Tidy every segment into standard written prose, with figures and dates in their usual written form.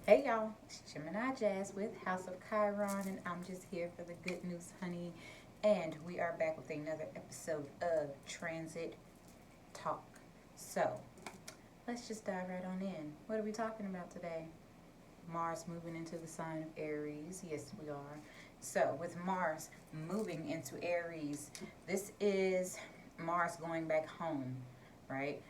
Hey y'all, it's Gemini Jazz with House of Chiron, and I'm just here for the good news, honey. And we are back with another episode of Transit Talk. So, let's just dive right on in. What are we talking about today? Mars moving into the sign of Aries. Yes, we are. So, with Mars moving into Aries, this is Mars going back home, right?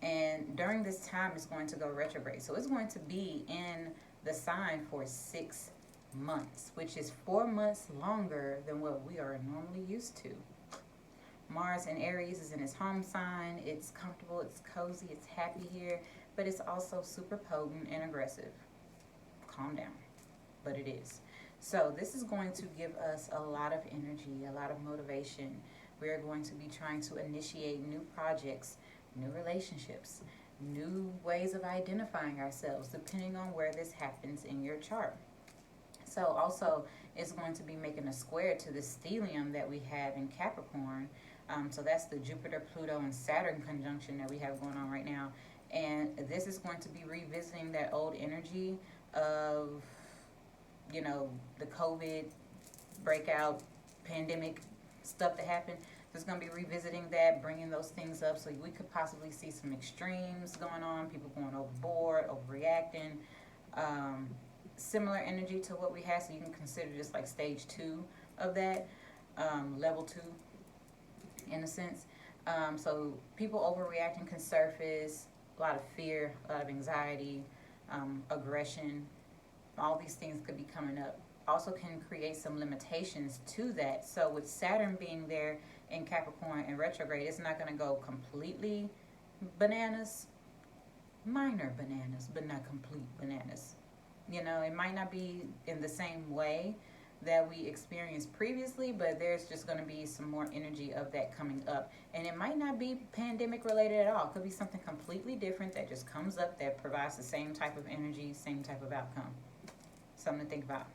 And during this time, it's going to go retrograde. So, it's going to be in the sign for 6 months, which is 4 months longer than what we are normally used to. Mars in Aries is in his home sign. It's comfortable, it's cozy, it's happy here, but it's also super potent and aggressive. Calm down, but it is. So, this is going to give us a lot of energy, a lot of motivation. We're going to be trying to initiate new projects, new relationships, new ways of identifying ourselves, depending on where this happens in your chart. So, also, it's going to be making a square to the stellium that we have in Capricorn. So that's the Jupiter, Pluto, and Saturn conjunction that we have going on right now. And this is going to be revisiting that old energy of, the COVID breakout, pandemic stuff that happened. So it's going to be revisiting that, bringing those things up. So we could possibly see some extremes going on, people going overboard, overreacting. Similar energy to what we had, so you can consider this like stage 2 of that, level 2 in a sense. So people overreacting can surface, a lot of fear, a lot of anxiety, aggression. All these things could be coming up. Also can create some limitations to that. So with Saturn being there in Capricorn and retrograde, it's not going to go completely bananas, minor bananas, but not complete bananas. It might not be in the same way that we experienced previously, but there's just going to be some more energy of that coming up. And it might not be pandemic related at all. It could be something completely different that just comes up that provides the same type of energy, same type of outcome. Something to think about.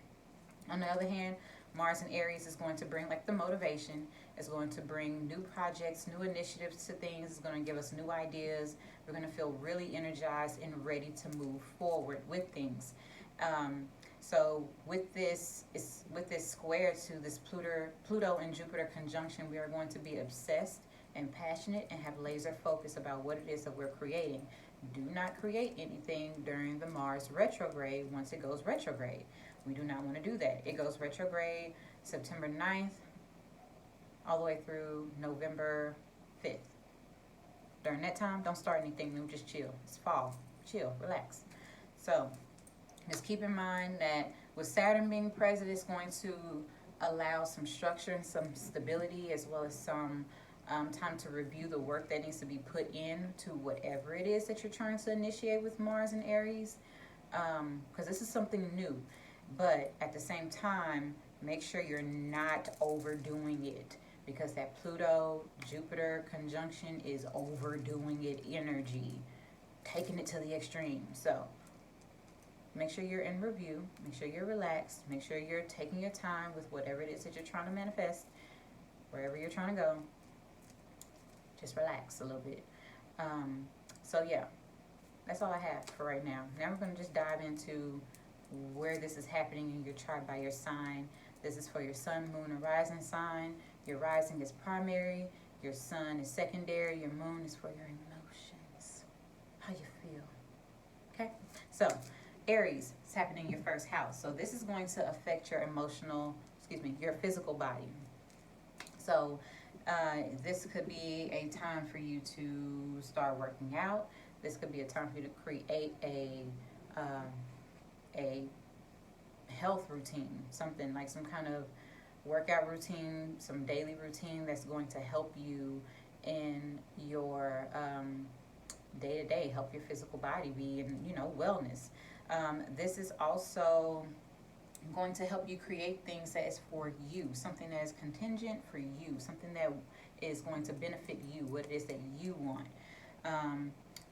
On the other hand, Mars in Aries is going to bring like the motivation. It's going to bring new projects, new initiatives to things. It's going to give us new ideas. We're going to feel really energized and ready to move forward with things. So with this square to this Pluto and Jupiter conjunction, we are going to be obsessed and passionate and have laser focus about what it is that we're creating. Do not create anything during the Mars retrograde once it goes retrograde. We do not want to do that. It goes retrograde September 9th all the way through November 5th. During that time, don't start anything new, just chill. It's fall. Chill, relax. So, just keep in mind that with Saturn being present, it's going to allow some structure and some stability, as well as some time to review the work that needs to be put into whatever it is that you're trying to initiate with Mars and Aries, because this is something new. But at the same time, make sure you're not overdoing it, because that Pluto-Jupiter conjunction is overdoing it energy, taking it to the extreme. So make sure you're in review, make sure you're relaxed, make sure you're taking your time with whatever it is that you're trying to manifest, wherever you're trying to go. Just relax a little bit. So yeah, that's all I have for right now. Now we're going to just dive into where this is happening in your chart by your sign. This is for your sun, moon, and rising sign. Your rising is primary, your sun is secondary, your moon is for your emotions, how you feel. Okay? So, Aries is happening in your first house. So this is going to affect your your physical body. So this could be a time for you to start working out. This could be a time for you to create a health routine, something like some kind of workout routine, some daily routine that's going to help you in your day-to-day, help your physical body be in, wellness. This is also going to help you create things that is for you, something that is contingent for you, something that is going to benefit you, what it is that you want.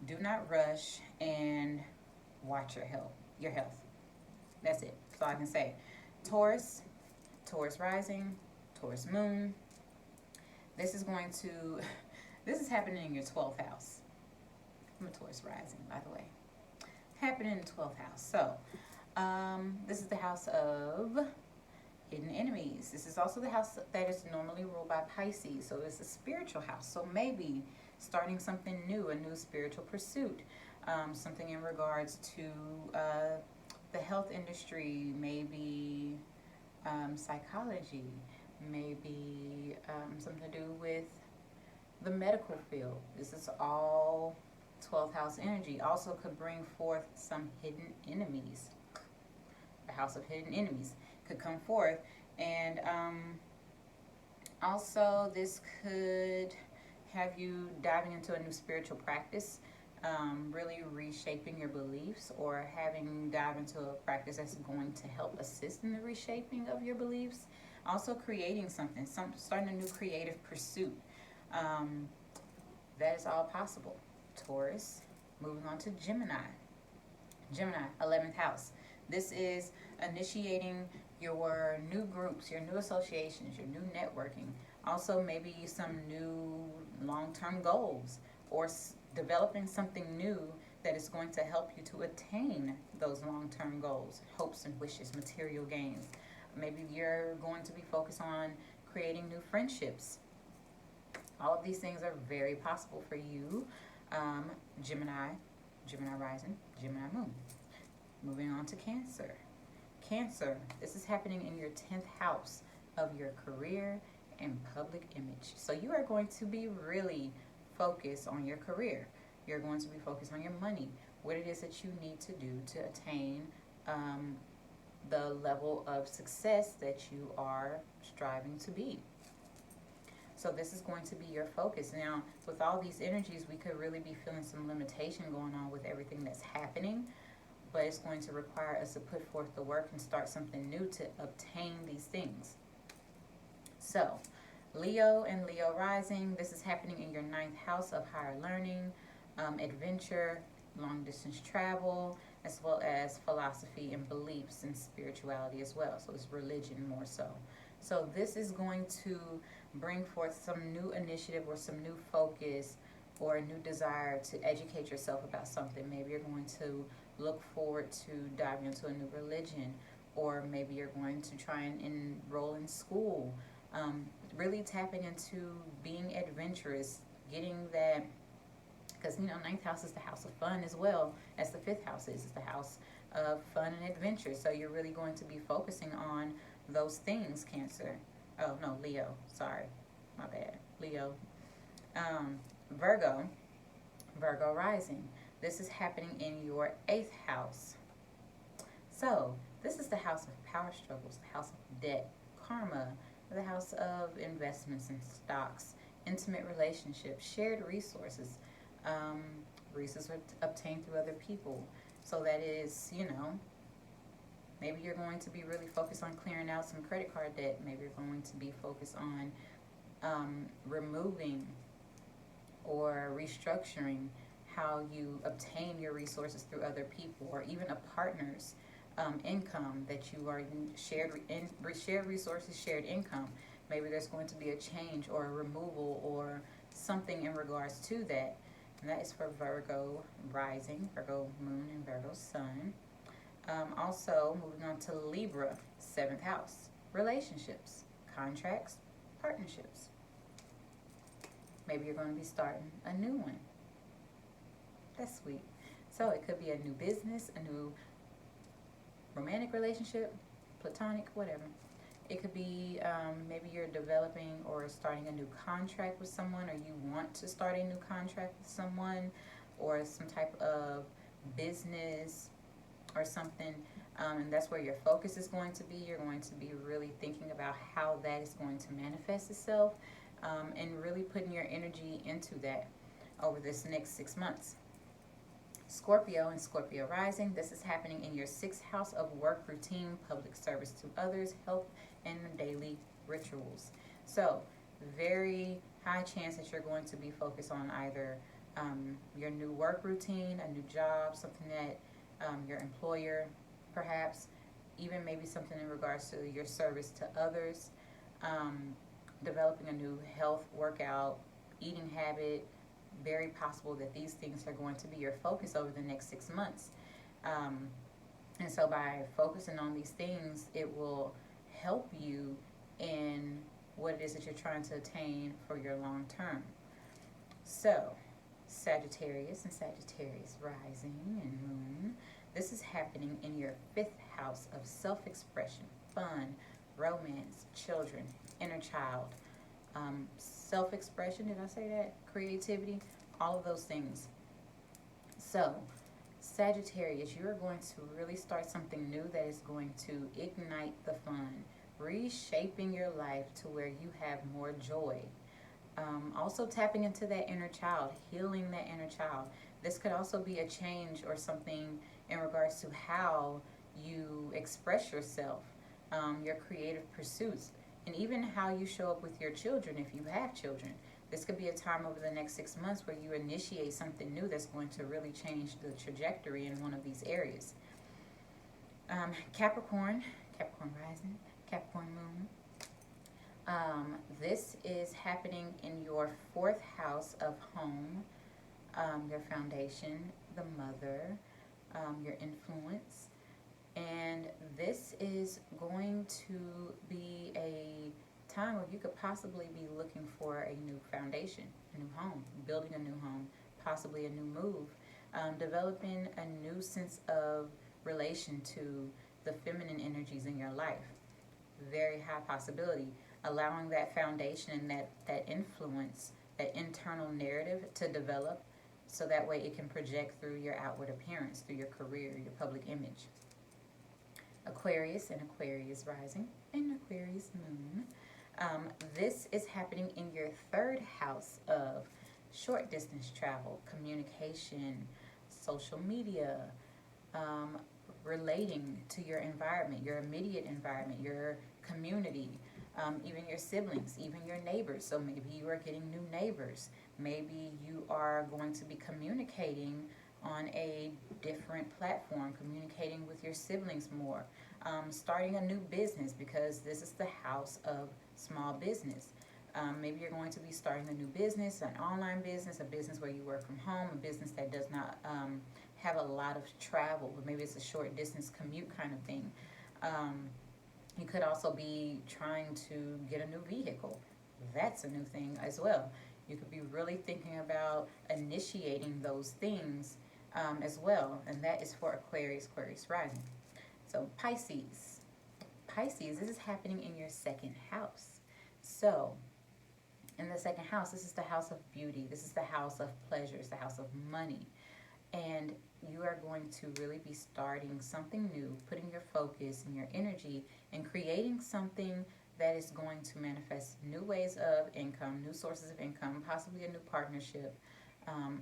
Do not rush and watch your health. That's it. That's all I can say. Taurus rising, Taurus moon. This is happening in your 12th house. I'm a Taurus rising, by the way. happening in the 12th house. So, this is the house of hidden enemies. This is also the house that is normally ruled by Pisces. So, it's a spiritual house. So, maybe starting something new, a new spiritual pursuit, something in regards to the health industry, maybe psychology, maybe something to do with the medical field. This is all 12th house energy. Also could bring forth some hidden enemies. The house of hidden enemies could come forth. And also this could have you diving into a new spiritual practice, really reshaping your beliefs, or having dive into a practice that's going to help assist in the reshaping of your beliefs. Also creating something, starting a new creative pursuit. That is all possible. Taurus. Moving on to Gemini. Gemini, 11th house. This is initiating your new groups, your new associations, your new networking. Also, maybe some new long-term goals, or developing something new that is going to help you to attain those long-term goals, hopes and wishes, material gains. Maybe you're going to be focused on creating new friendships. All of these things are very possible for you, Gemini, Gemini rising, Gemini moon. Moving on to Cancer. Cancer, this is happening in your 10th house of your career and public image. So you are going to be really focused on your career. You're going to be focused on your money, what it is that you need to do to attain the level of success that you are striving to be. So this is going to be your focus. Now, with all these energies, we could really be feeling some limitation going on with everything that's happening, but it's going to require us to put forth the work and start something new to obtain these things. So, Leo and Leo rising, this is happening in your 9th house of higher learning, adventure, long distance travel, as well as philosophy and beliefs and spirituality as well. So it's religion more so. So this is going to bring forth some new initiative or some new focus or a new desire to educate yourself about something. Maybe you're going to look forward to diving into a new religion, or maybe you're going to try and enroll in school. Really tapping into being adventurous, getting that, because 9th house is the house of fun as well as the 5th house is. It's the house of fun and adventure. So you're really going to be focusing on those things, Cancer. Oh, no, Leo. Sorry. My bad. Leo. Virgo. Virgo rising. This is happening in your 8th house. So this is the house of power struggles, the house of debt, karma, the house of investments and stocks, intimate relationships, shared resources, resources obtained through other people. So that is, maybe you're going to be really focused on clearing out some credit card debt. Maybe you're going to be focused on removing or restructuring how you obtain your resources through other people, or even a partner's income that you are shared resources, shared income. Maybe there's going to be a change or a removal or something in regards to that. And that is for Virgo rising, Virgo moon, and Virgo sun. Also, moving on to Libra, 7th house, relationships, contracts, partnerships. Maybe you're going to be starting a new one. That's sweet. So it could be a new business, a new romantic relationship, platonic, whatever. It could be maybe you're developing or starting a new contract with someone, or you want to start a new contract with someone, or some type of business or something, and that's where your focus is going to be. You're going to be really thinking about how that is going to manifest itself, and really putting your energy into that over this next 6 months. Scorpio and Scorpio rising, this is happening in your 6th house of work, routine, public service to others, health, and daily rituals. So very high chance that you're going to be focused on either your new work routine, a new job, something that your employer, perhaps, even maybe something in regards to your service to others, developing a new health, workout, eating habit. Very possible that these things are going to be your focus over the next 6 months. And so by focusing on these things, it will help you in what it is that you're trying to attain for your long term. So, Sagittarius and Sagittarius rising and moon. This is happening in your 5th house of self-expression, fun, romance, children, inner child, self-expression. Did I say that? Creativity, all of those things. So, Sagittarius, you're going to really start something new that is going to ignite the fun, reshaping your life to where you have more joy. Also tapping into that inner child, healing that inner child. This could also be a change or something in regards to how you express yourself, your creative pursuits, and even how you show up with your children if you have children. This could be a time over the next 6 months where you initiate something new that's going to really change the trajectory in one of these areas. Capricorn rising, Capricorn moon. This is happening in your 4th house of home, your foundation, the mother, your influence. And this is going to be a time where you could possibly be looking for a new foundation, a new home, building a new home, possibly a new move, developing a new sense of relation to the feminine energies in your life. Very high possibility. Allowing that foundation and that influence, that internal narrative to develop so that way it can project through your outward appearance, through your career, your public image. Aquarius and Aquarius rising and Aquarius moon. This is happening in your 3rd house of short distance travel, communication, social media, relating to your environment, your immediate environment, your community, even your siblings, even your neighbors. So maybe you are getting new neighbors. Maybe you are going to be communicating on a different platform, communicating with your siblings more, starting a new business because this is the house of small business. Maybe you're going to be starting a new business, an online business, a business where you work from home, a business that does not have a lot of travel, but maybe it's a short distance commute kind of thing. You could also be trying to get a new vehicle. That's a new thing as well. You could be really thinking about initiating those things as well, and that is for Aquarius rising. So Pisces, this is happening in your 2nd house. So in the 2nd house, this is the house of beauty. This is the house of pleasures, the house of money. And you are going to really be starting something new, putting your focus and your energy and creating something that is going to manifest new ways of income, new sources of income, possibly a new partnership.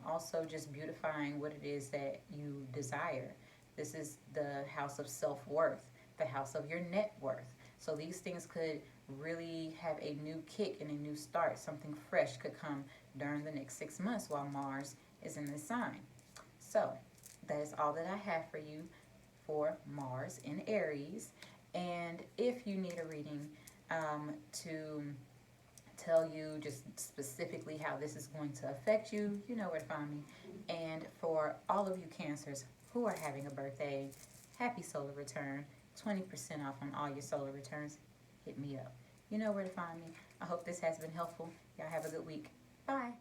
Also just beautifying what it is that you desire. This is the house of self-worth, the house of your net worth. So these things could really have a new kick and a new start. Something fresh could come during the next 6 months while Mars is in this sign. So that is all that I have for you for Mars in Aries. And if you need a reading to tell you just specifically how this is going to affect you, you know where to find me. And for all of you Cancers who are having a birthday, happy solar return, 20% off on all your solar returns. Hit me up. You know where to find me. I hope this has been helpful. Y'all have a good week. Bye.